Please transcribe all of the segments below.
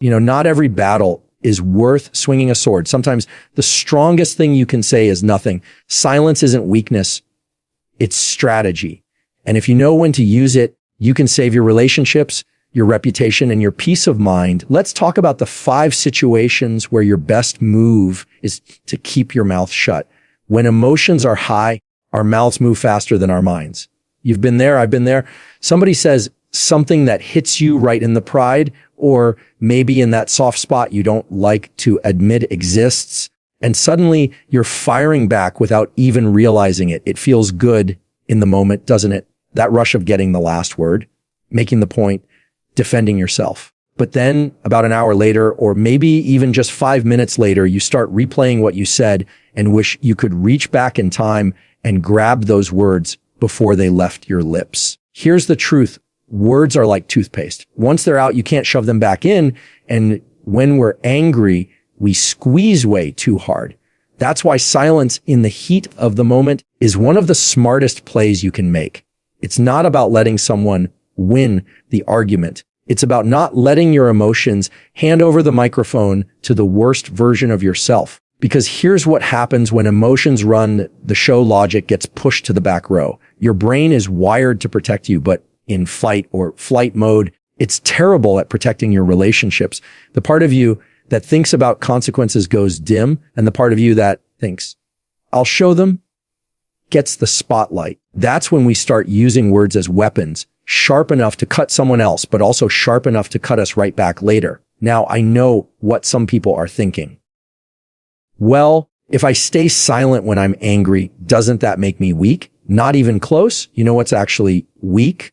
Not every battle is worth swinging a sword. Sometimes the strongest thing you can say is nothing. Silence isn't weakness. It's strategy. And if you know when to use it, you can save your relationships, your reputation, and your peace of mind. Let's talk about the 5 situations where your best move is to keep your mouth shut. When emotions are high, our mouths move faster than our minds. You've been there. I've been there. Somebody says something that hits you right in the pride, or maybe in that soft spot you don't like to admit exists. And suddenly you're firing back without even realizing it. It feels good in the moment, doesn't it? That rush of getting the last word, making the point, defending yourself. But then about an hour later, or maybe even just 5 minutes later, you start replaying what you said and wish you could reach back in time and grab those words before they left your lips. Here's the truth. Words are like toothpaste. Once they're out, you can't shove them back in. And when we're angry, we squeeze way too hard. That's why silence in the heat of the moment is one of the smartest plays you can make. It's not about letting someone win the argument. It's about not letting your emotions hand over the microphone to the worst version of yourself. Because here's what happens when emotions run the show. Logic gets pushed to the back row. Your brain is wired to protect you, but in fight or flight mode, it's terrible at protecting your relationships. The part of you that thinks about consequences goes dim, and the part of you that thinks, I'll show them, gets the spotlight. That's when we start using words as weapons, sharp enough to cut someone else, but also sharp enough to cut us right back later. Now, I know what some people are thinking. Well, if I stay silent when I'm angry, doesn't that make me weak? Not even close. You know what's actually weak?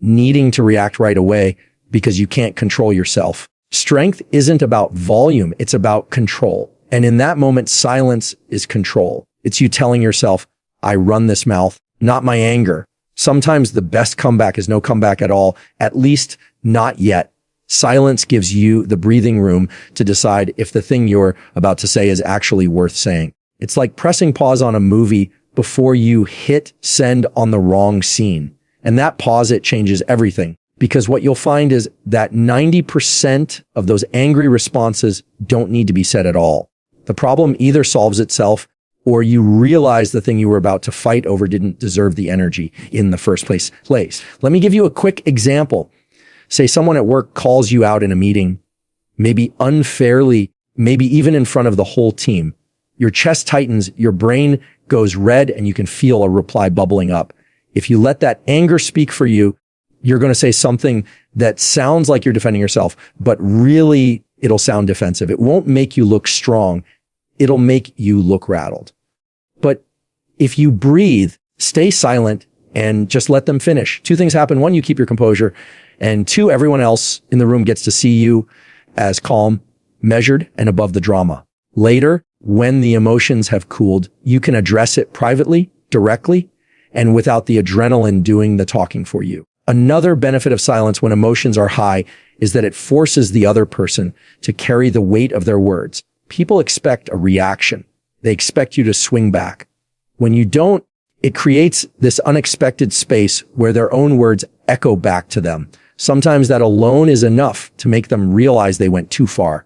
Needing to react right away because you can't control yourself. Strength isn't about volume. It's about control. And in that moment, silence is control. It's you telling yourself, I run this mouth, not my anger. Sometimes the best comeback is no comeback at all, at least not yet. Silence gives you the breathing room to decide if the thing you're about to say is actually worth saying. It's like pressing pause on a movie before you hit send on the wrong scene. And that pause, it changes everything. Because what you'll find is that 90% of those angry responses don't need to be said at all. The problem either solves itself or you realize the thing you were about to fight over didn't deserve the energy in the first place. Let me give you a quick example. Say someone at work calls you out in a meeting, maybe unfairly, maybe even in front of the whole team. Your chest tightens, your brain goes red, and you can feel a reply bubbling up. If you let that anger speak for you, you're going to say something that sounds like you're defending yourself, but really it'll sound defensive. It won't make you look strong. It'll make you look rattled. But if you breathe, stay silent, and just let them finish. 2 things happen. 1, you keep your composure. And 2, everyone else in the room gets to see you as calm, measured, and above the drama. Later, when the emotions have cooled, you can address it privately, directly, and without the adrenaline doing the talking for you. Another benefit of silence when emotions are high is that it forces the other person to carry the weight of their words. People expect a reaction. They expect you to swing back. When you don't, it creates this unexpected space where their own words echo back to them. Sometimes that alone is enough to make them realize they went too far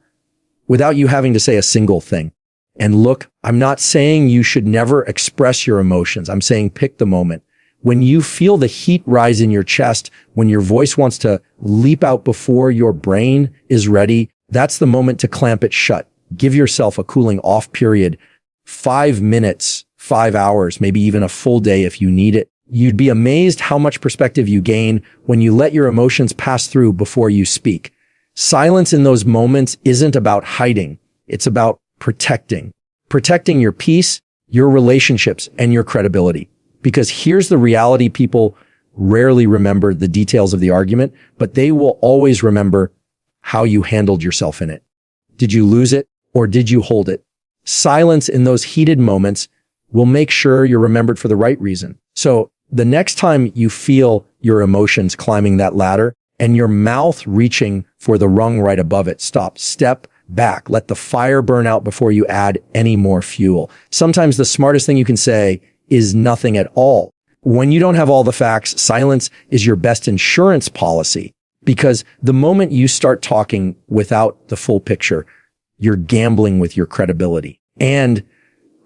without you having to say a single thing. And look, I'm not saying you should never express your emotions. I'm saying pick the moment. When you feel the heat rise in your chest, when your voice wants to leap out before your brain is ready, that's the moment to clamp it shut. Give yourself a cooling off period, 5 minutes, 5 hours, maybe even a full day if you need it. You'd be amazed how much perspective you gain when you let your emotions pass through before you speak. Silence in those moments isn't about hiding. It's about protecting your peace, your relationships, and your credibility. Because here's the reality: people rarely remember the details of the argument, but they will always remember how you handled yourself in it. Did you lose it or did you hold it? Silence in those heated moments will make sure you're remembered for the right reason. So the next time you feel your emotions climbing that ladder and your mouth reaching for the rung right above it, stop, step back, let the fire burn out before you add any more fuel. Sometimes the smartest thing you can say is nothing at all. When you don't have all the facts, silence is your best insurance policy, Because the moment you start talking without the full picture, you're gambling with your credibility. And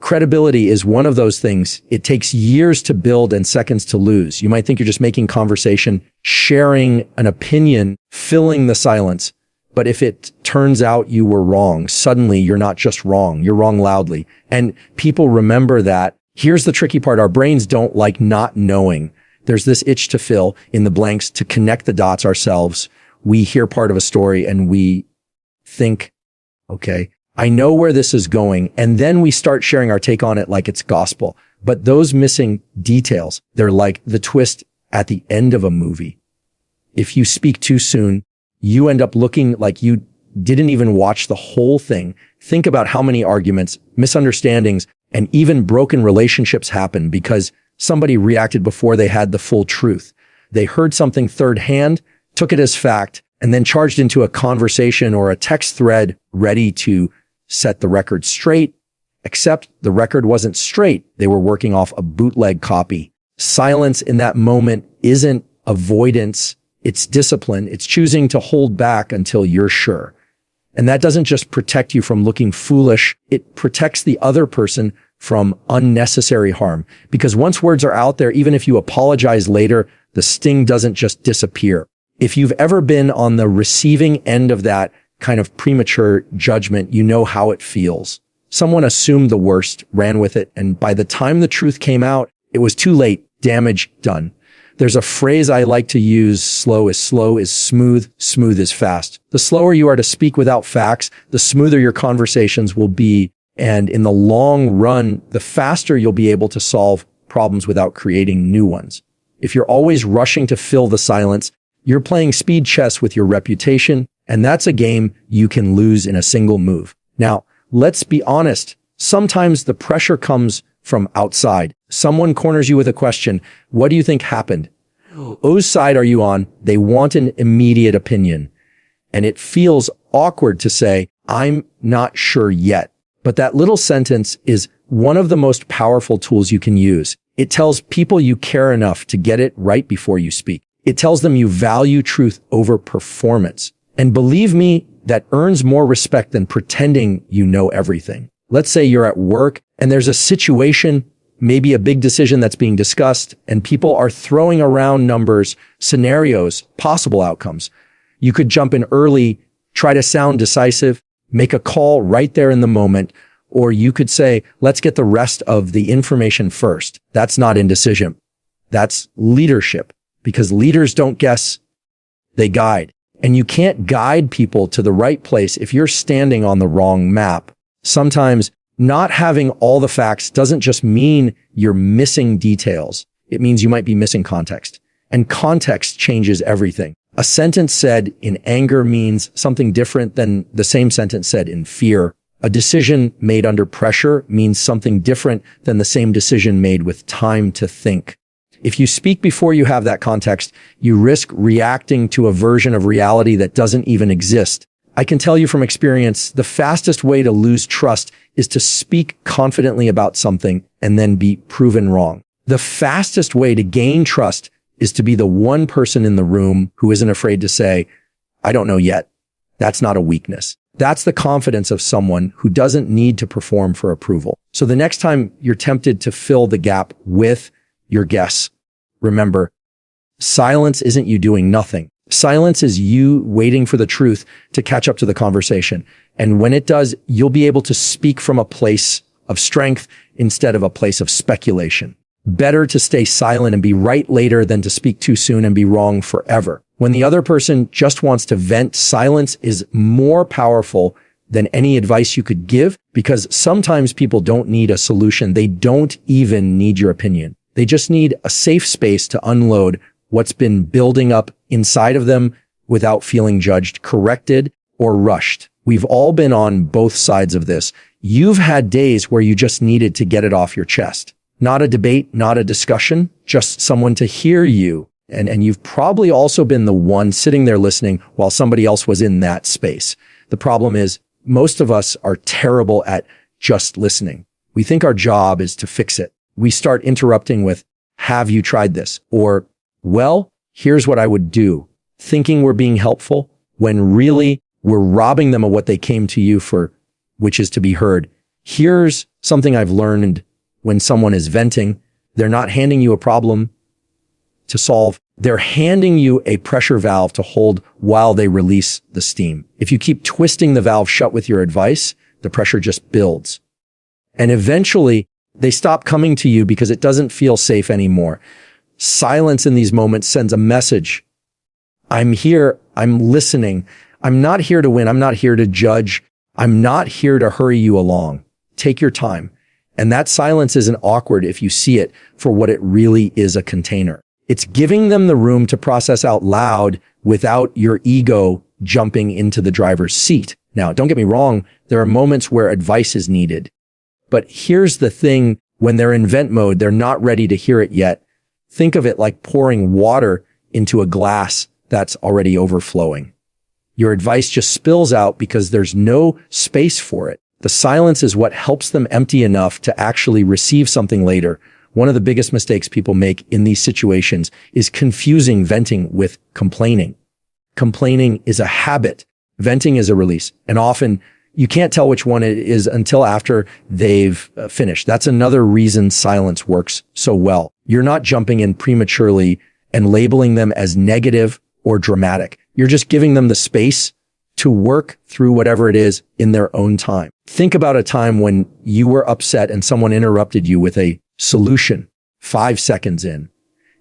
credibility is one of those things. It takes years to build and seconds to lose. You might think you're just making conversation, sharing an opinion, filling the silence. But if it turns out you were wrong, suddenly you're not just wrong, you're wrong loudly. And people remember that. Here's the tricky part. Our brains don't like not knowing. There's this itch to fill in the blanks, to connect the dots ourselves. We hear part of a story and we think, okay, I know where this is going. And then we start sharing our take on it like it's gospel. But those missing details, they're like the twist at the end of a movie. If you speak too soon, you end up looking like you didn't even watch the whole thing. Think about how many arguments, misunderstandings, and even broken relationships happen because somebody reacted before they had the full truth. They heard something third hand, took it as fact, and then charged into a conversation or a text thread ready to set the record straight, except the record wasn't straight. They were working off a bootleg copy. Silence in that moment isn't avoidance. It's discipline. It's choosing to hold back until you're sure. And that doesn't just protect you from looking foolish. It protects the other person from unnecessary harm. Because once words are out there, even if you apologize later, the sting doesn't just disappear. If you've ever been on the receiving end of that kind of premature judgment, you know how it feels. Someone assumed the worst, ran with it, and by the time the truth came out, it was too late. Damage done. There's a phrase I like to use: slow is smooth, smooth is fast. The slower you are to speak without facts, the smoother your conversations will be. And in the long run, the faster you'll be able to solve problems without creating new ones. If you're always rushing to fill the silence, you're playing speed chess with your reputation, and that's a game you can lose in a single move. Now, let's be honest. Sometimes the pressure comes from outside. Someone corners you with a question. What do you think happened? Whose side are you on? They want an immediate opinion. And it feels awkward to say, I'm not sure yet. But that little sentence is one of the most powerful tools you can use. It tells people you care enough to get it right before you speak. It tells them you value truth over performance. And believe me, that earns more respect than pretending you know everything. Let's say you're at work and there's a situation, maybe a big decision that's being discussed, and people are throwing around numbers, scenarios, possible outcomes. You could jump in early, try to sound decisive, make a call right there in the moment, or you could say, let's get the rest of the information first. That's not indecision. That's leadership, because leaders don't guess, they guide. And you can't guide people to the right place if you're standing on the wrong map. Sometimes not having all the facts doesn't just mean you're missing details. It means you might be missing context. And context changes everything. A sentence said in anger means something different than the same sentence said in fear. A decision made under pressure means something different than the same decision made with time to think. If you speak before you have that context, you risk reacting to a version of reality that doesn't even exist. I can tell you from experience, the fastest way to lose trust is to speak confidently about something and then be proven wrong. The fastest way to gain trust is to be the one person in the room who isn't afraid to say, I don't know yet. That's not a weakness. That's the confidence of someone who doesn't need to perform for approval. So the next time you're tempted to fill the gap with your guess, remember, silence isn't you doing nothing. Silence is you waiting for the truth to catch up to the conversation. And when it does, you'll be able to speak from a place of strength instead of a place of speculation. Better to stay silent and be right later than to speak too soon and be wrong forever. When the other person just wants to vent, silence is more powerful than any advice you could give, because sometimes people don't need a solution. They don't even need your opinion. They just need a safe space to unload what's been building up inside of them without feeling judged, corrected, or rushed. We've all been on both sides of this. You've had days where you just needed to get it off your chest. Not a debate, not a discussion, just someone to hear you. And you've probably also been the one sitting there listening while somebody else was in that space. The problem is most of us are terrible at just listening. We think our job is to fix it. We start interrupting with, have you tried this? Or, well, here's what I would do. thinking we're being helpful when really we're robbing them of what they came to you for, which is to be heard. Here's something I've learned when someone is venting. They're not handing you a problem to solve. They're handing you a pressure valve to hold while they release the steam. If you keep twisting the valve shut with your advice, the pressure just builds. And eventually they stop coming to you because it doesn't feel safe anymore. Silence in these moments sends a message. I'm here. I'm listening. I'm not here to win. I'm not here to judge. I'm not here to hurry you along. Take your time. And that silence isn't awkward if you see it for what it really is, a container. It's giving them the room to process out loud without your ego jumping into the driver's seat. Now, don't get me wrong. There are moments where advice is needed. But here's the thing. When they're in vent mode, they're not ready to hear it yet. Think of it like pouring water into a glass that's already overflowing. Your advice just spills out because there's no space for it. The silence is what helps them empty enough to actually receive something later. One of the biggest mistakes people make in these situations is confusing venting with complaining. Complaining is a habit. Venting is a release. And often you can't tell which one it is until after they've finished. That's another reason silence works so well. You're not jumping in prematurely and labeling them as negative or dramatic. You're just giving them the space to work through whatever it is in their own time. Think about a time when you were upset and someone interrupted you with a solution 5 seconds in.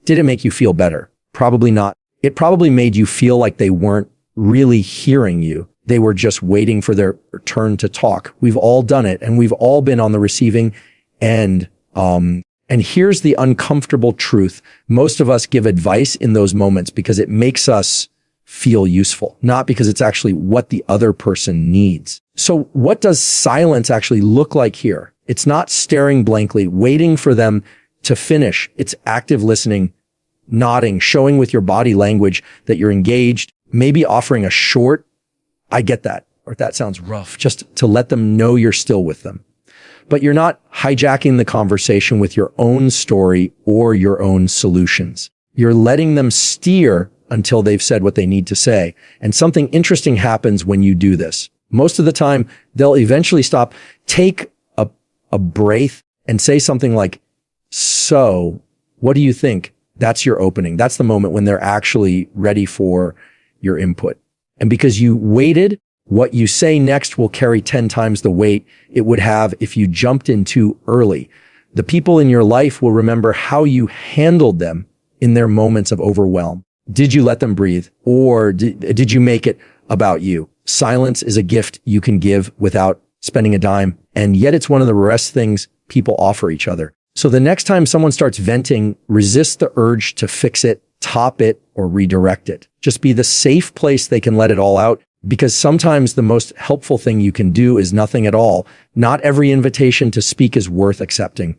Did it make you feel better? Probably not. It probably made you feel like they weren't really hearing you. They were just waiting for their turn to talk. We've all done it, and we've all been on the receiving end. And here's the uncomfortable truth. Most of us give advice in those moments because it makes us feel useful, not because it's actually what the other person needs. So what does silence actually look like here? It's not staring blankly, waiting for them to finish. It's active listening, nodding, showing with your body language that you're engaged, maybe offering a short, I get that, or that sounds rough, just to let them know you're still with them. But you're not hijacking the conversation with your own story or your own solutions. You're letting them steer until they've said what they need to say. And something interesting happens when you do this. Most of the time, they'll eventually stop, take a breath, and say something like, so what do you think? That's your opening. That's the moment when they're actually ready for your input. And because you waited, what you say next will carry 10 times the weight it would have if you jumped in too early. The people in your life will remember how you handled them in their moments of overwhelm. Did you let them breathe, or did you make it about you? Silence is a gift you can give without spending a dime, and yet it's one of the rarest things people offer each other. So the next time someone starts venting, resist the urge to fix it, top it, or redirect it. Just be the safe place they can let it all out, because sometimes the most helpful thing you can do is nothing at all. Not every invitation to speak is worth accepting.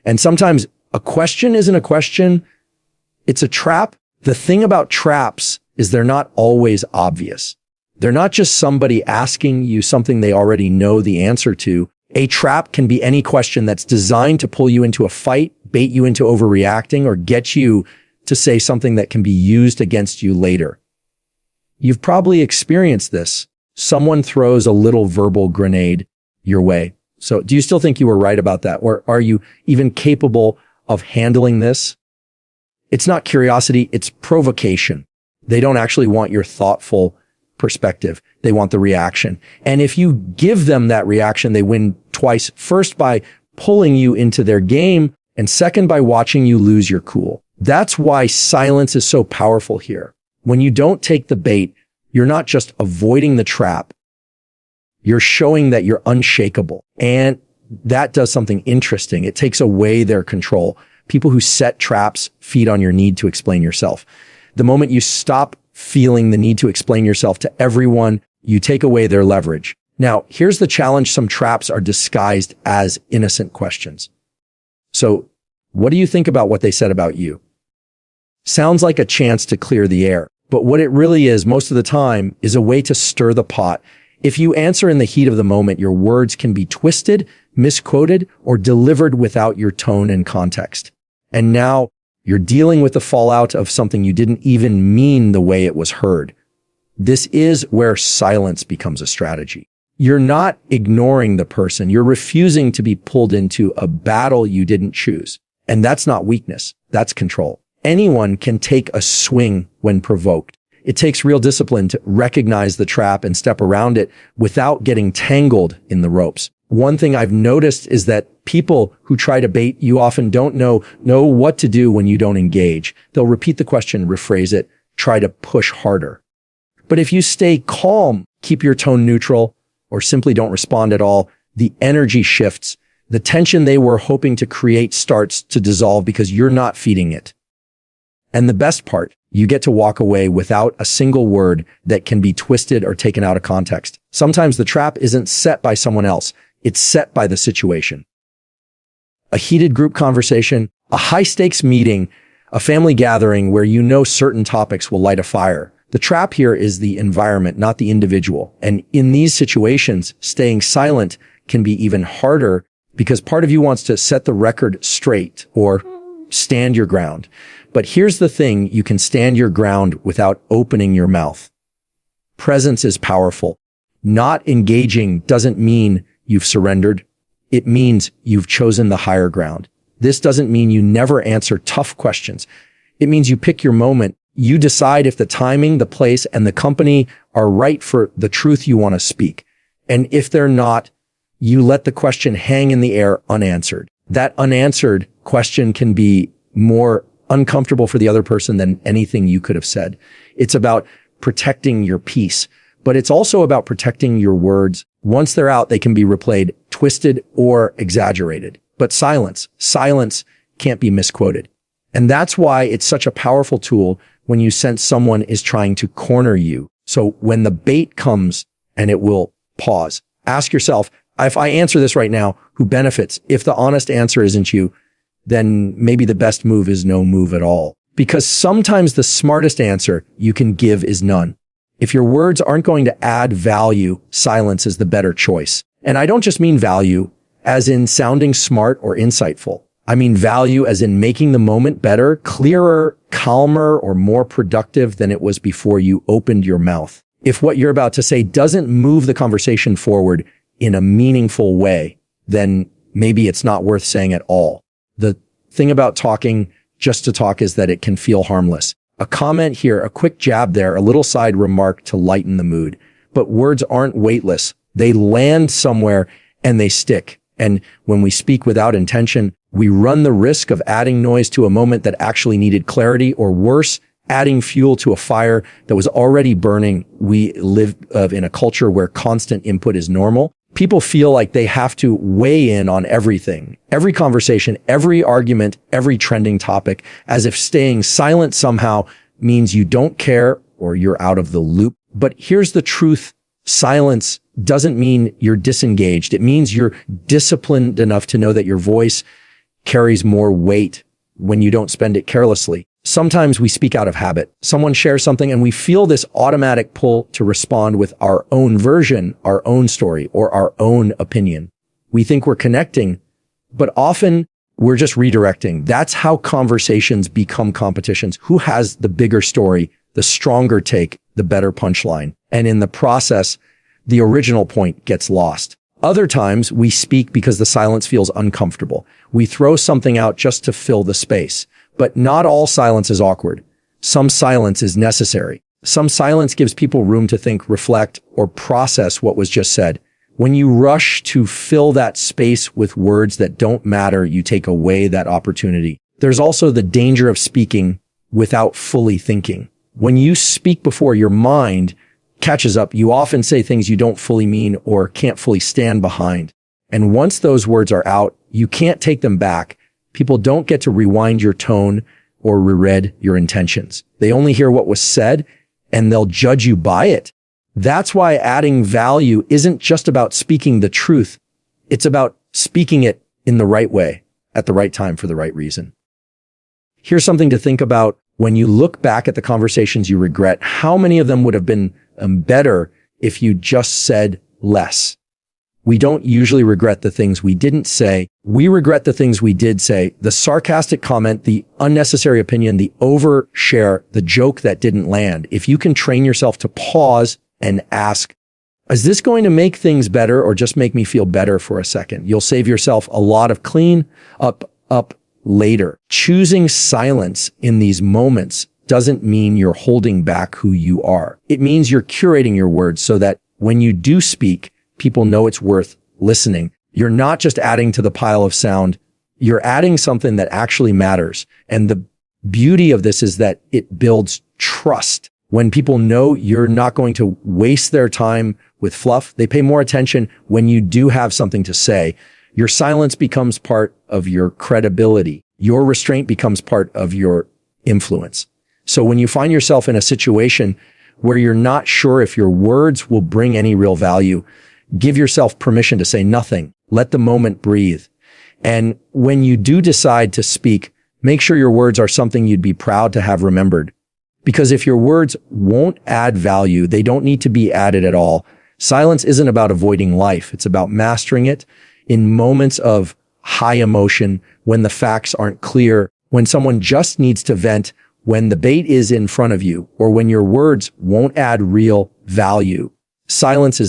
And sometimes a question isn't a question, it's a trap. The thing about traps is they're not always obvious. They're not just somebody asking you something they already know the answer to. A trap can be any question that's designed to pull you into a fight, bait you into overreacting, or get you to say something that can be used against you later. You've probably experienced this. Someone throws a little verbal grenade your way. So do you still think you were right about that? Or are you even capable of handling this? It's not curiosity, it's provocation. They don't actually want your thoughtful perspective. They want the reaction. And if you give them that reaction, they win twice. First, by pulling you into their game, and second, by watching you lose your cool. That's why silence is so powerful here. When you don't take the bait, you're not just avoiding the trap. You're showing that you're unshakable. And that does something interesting. It takes away their control. People who set traps feed on your need to explain yourself. The moment you stop feeling the need to explain yourself to everyone, you take away their leverage. Now, here's the challenge. Some traps are disguised as innocent questions. So what do you think about what they said about you? Sounds like a chance to clear the air. But what it really is, most of the time, is a way to stir the pot. If you answer in the heat of the moment, your words can be twisted, misquoted, or delivered without your tone and context. And now You're dealing with the fallout of something you didn't even mean the way it was heard. This is where silence becomes a strategy. You're not ignoring the person. You're refusing to be pulled into a battle you didn't choose. And that's not weakness. That's control. Anyone can take a swing when provoked. It takes real discipline to recognize the trap and step around it without getting tangled in the ropes. One thing I've noticed is that people who try to bait you often don't know what to do when you don't engage. They'll repeat the question, rephrase it, try to push harder. But if you stay calm, keep your tone neutral, or simply don't respond at all, the energy shifts. The tension they were hoping to create starts to dissolve because you're not feeding it. And the best part, you get to walk away without a single word that can be twisted or taken out of context. Sometimes the trap isn't set by someone else. It's set by the situation. A heated group conversation, a high-stakes meeting, a family gathering where you know certain topics will light a fire. The trap here is the environment, not the individual. And in these situations, staying silent can be even harder because part of you wants to set the record straight or stand your ground. But here's the thing, you can stand your ground without opening your mouth. Presence is powerful. Not engaging doesn't mean you've surrendered. It means you've chosen the higher ground. This doesn't mean you never answer tough questions. It means you pick your moment. You decide if the timing, the place, and the company are right for the truth you want to speak. And if they're not, you let the question hang in the air unanswered. That unanswered question can be more uncomfortable for the other person than anything you could have said. It's about protecting your peace, but it's also about protecting your words. Once they're out, they can be replayed, twisted, or exaggerated. But silence can't be misquoted. And that's why it's such a powerful tool when you sense someone is trying to corner you. So when the bait comes, and it will, pause. Ask yourself, if I answer this right now, who benefits? If the honest answer isn't you, then maybe the best move is no move at all. Because sometimes the smartest answer you can give is none. If your words aren't going to add value, silence is the better choice. And I don't just mean value as in sounding smart or insightful. I mean value as in making the moment better, clearer, calmer, or more productive than it was before you opened your mouth. If what you're about to say doesn't move the conversation forward in a meaningful way, then maybe it's not worth saying at all. The thing about talking just to talk is that it can feel harmless. A comment here, a quick jab there, a little side remark to lighten the mood. But words aren't weightless. They land somewhere and they stick. And when we speak without intention, we run the risk of adding noise to a moment that actually needed clarity, or worse, adding fuel to a fire that was already burning. We live in a culture where constant input is normal. People feel like they have to weigh in on everything, every conversation, every argument, every trending topic, as if staying silent somehow means you don't care or you're out of the loop. But here's the truth. Silence doesn't mean you're disengaged. It means you're disciplined enough to know that your voice carries more weight when you don't spend it carelessly. Sometimes we speak out of habit. Someone shares something and we feel this automatic pull to respond with our own version, our own story, or our own opinion. We think we're connecting, but often we're just redirecting. That's how conversations become competitions. Who has the bigger story, the stronger take, the better punchline? And in the process, the original point gets lost. Other times we speak because the silence feels uncomfortable. We throw something out just to fill the space. But not all silence is awkward. Some silence is necessary. Some silence gives people room to think, reflect, or process what was just said. When you rush to fill that space with words that don't matter, you take away that opportunity. There's also the danger of speaking without fully thinking. When you speak before your mind catches up, you often say things you don't fully mean or can't fully stand behind. And once those words are out, you can't take them back. People don't get to rewind your tone or reread your intentions. They only hear what was said and they'll judge you by it. That's why adding value isn't just about speaking the truth. It's about speaking it in the right way, at the right time, for the right reason. Here's something to think about. When you look back at the conversations you regret, how many of them would have been better if you just said less? We don't usually regret the things we didn't say. We regret the things we did say, the sarcastic comment, the unnecessary opinion, the overshare, the joke that didn't land. If you can train yourself to pause and ask, is this going to make things better or just make me feel better for a second? You'll save yourself a lot of clean up later. Choosing silence in these moments doesn't mean you're holding back who you are. It means you're curating your words so that when you do speak, people know it's worth listening. You're not just adding to the pile of sound. You're adding something that actually matters. And the beauty of this is that it builds trust. When people know you're not going to waste their time with fluff, they pay more attention when you do have something to say. Your silence becomes part of your credibility. Your restraint becomes part of your influence. So when you find yourself in a situation where you're not sure if your words will bring any real value, give yourself permission to say nothing. Let the moment breathe. And when you do decide to speak, make sure your words are something you'd be proud to have remembered. Because if your words won't add value, they don't need to be added at all. Silence isn't about avoiding life. It's about mastering it in moments of high emotion, when the facts aren't clear, when someone just needs to vent, when the bait is in front of you, or when your words won't add real value. Silence is